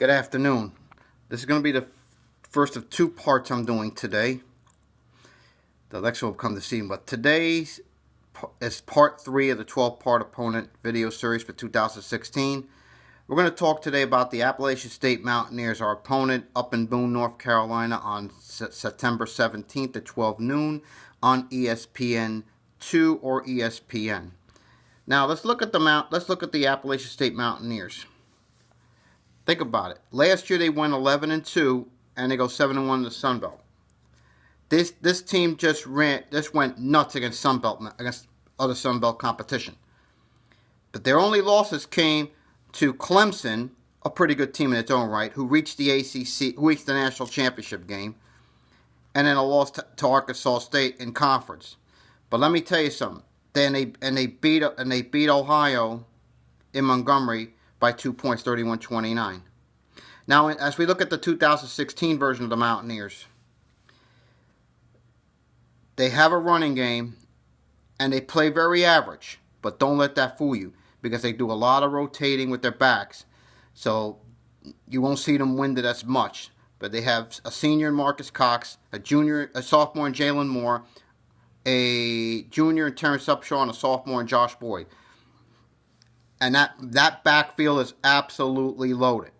Good afternoon. This is going to be the first of two parts I'm doing today. The next one will come this evening, but today's is part 3 of the 12-part opponent video series for 2016. We're going to talk today about the Appalachian State Mountaineers, our opponent up in Boone, North Carolina on September 17th at 12 noon on ESPN2 or ESPN. Now let's look at the Appalachian State Mountaineers. Think about it. Last year they went 11-2 and they go 7-1 in the Sun Belt. This team just went nuts against other Sun Belt competition. But their only losses came to Clemson, a pretty good team in its own right, who reached the national championship game, and then a loss to Arkansas State in conference. But let me tell you something. They beat Ohio in Montgomery by 2 points, 31-29. Now, as we look at the 2016 version of the Mountaineers, they have a running game, and they play very average. But don't let that fool you, because they do a lot of rotating with their backs. So you won't see them winded as much. But they have a senior in Marcus Cox, a sophomore in Jalen Moore, a junior in Terrence Upshaw, and a sophomore in Josh Boyd. And that backfield is absolutely loaded.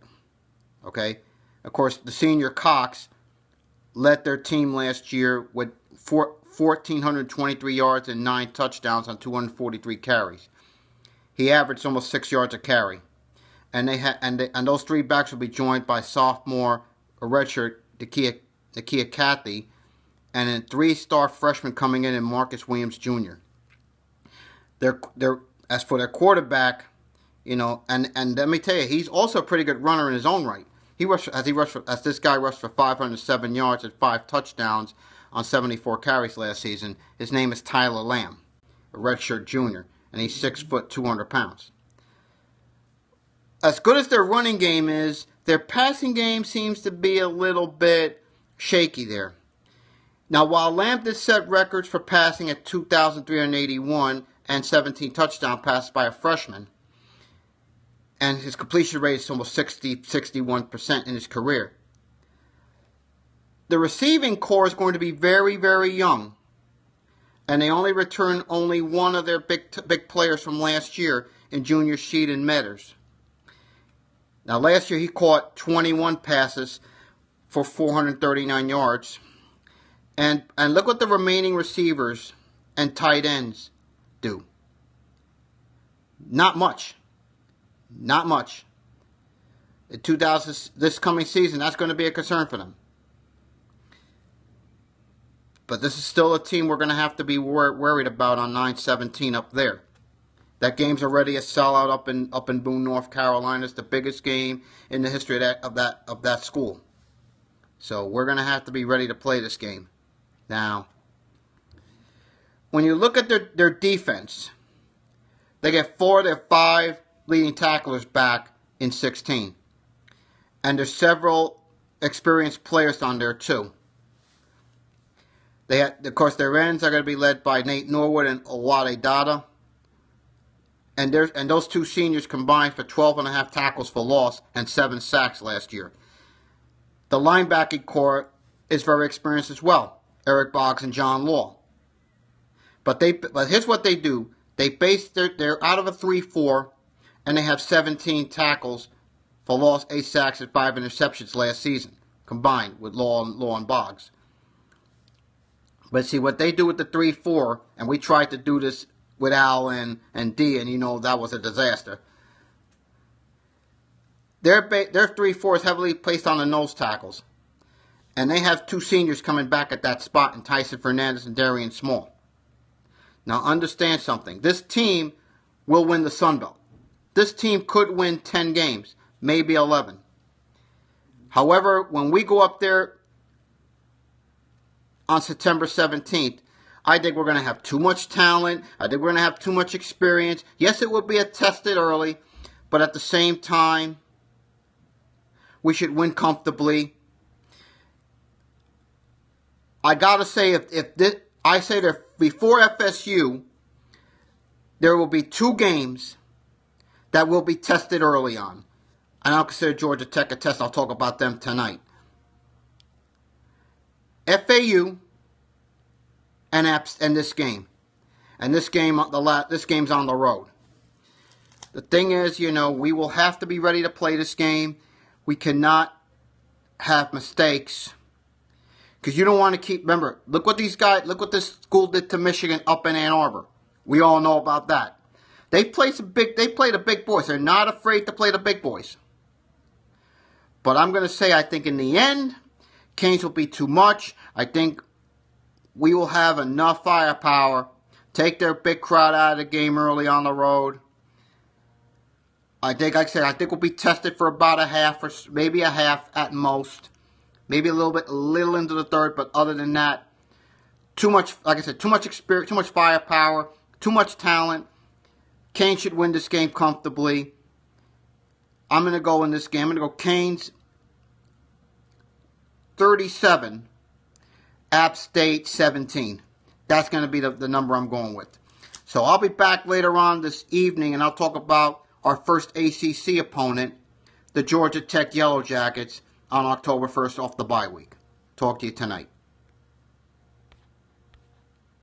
Okay? Of course, the senior Cox led their team last year with 1,423 yards and 9 touchdowns on 243 carries. He averaged almost 6 yards a carry. And those three backs will be joined by sophomore, a redshirt, Nakia Cathy, and a 3-star freshman coming in Marcus Williams Jr. As for their quarterback, and let me tell you, he's also a pretty good runner in his own right. This guy rushed for 507 yards and 5 touchdowns on 74 carries last season. His name is Tyler Lamb, a redshirt junior, and he's 6 foot, 200 pounds. As good as their running game is, their passing game seems to be a little bit shaky there. Now, while Lamb did set records for passing at 2,381 and 17 touchdown passes by a freshman, and his completion rate is almost 61% in his career, the receiving core is going to be very, very young, and they only return one of their big players from last year in junior Sheldon Metters. Now, last year he caught 21 passes for 439 yards. And look what the remaining receivers and tight ends do. Not much. Not much. This coming season, that's going to be a concern for them. But this is still a team we're going to have to be worried about on 9/17 up there. That game's already a sellout up in Boone, North Carolina. It's the biggest game in the history of that school. So we're going to have to be ready to play this game. Now, when you look at their defense, they get 4 of their 5 leading tacklers back in 16. And there's several experienced players on there too. Of course, their ends are going to be led by Nate Norwood and Owade Dada. And those two seniors combined for 12.5 tackles for loss and 7 sacks last year. The linebacking core is very experienced as well. Eric Boggs and John Law. But here's what they do. They're out of a 3-4, and they have 17 tackles for loss, 8 sacks, and 5 interceptions last season, combined with Law and Boggs. But see, what they do with the 3-4, and we tried to do this with Al and D, and that was a disaster. Their 3-4 is heavily placed on the nose tackles. And they have 2 seniors coming back at that spot in Tyson Fernandez and Darian Small. Now understand something. This team will win the Sun Belt. This team could win 10 games, maybe 11. However, when we go up there on September 17th, I think we're going to have too much talent. I think we're going to have too much experience. Yes, it will be tested early, but at the same time, we should win comfortably. I gotta say, I say that before FSU, there will be 2 games that will be tested early on. I don't consider Georgia Tech a test. I'll talk about them tonight. FAU and this game. And this game's on the road. The thing is, we will have to be ready to play this game. We cannot have mistakes. Because you don't want to remember, look what this school did to Michigan up in Ann Arbor. We all know about that. They play the big boys. They're not afraid to play the big boys. But I'm going to say, I think in the end, Canes will be too much. I think we will have enough firepower. Take their big crowd out of the game early on the road. I think we'll be tested for about a half, or maybe a half at most. Maybe a little into the third, but other than that, too much, like I said, too much experience, too much firepower, too much talent. Canes should win this game comfortably. I'm going to go in this game. I'm going to go Canes 37, App State 17. That's going to be the number I'm going with. So I'll be back later on this evening, and I'll talk about our first ACC opponent, the Georgia Tech Yellow Jackets, on October 1st off the bye week. Talk to you tonight.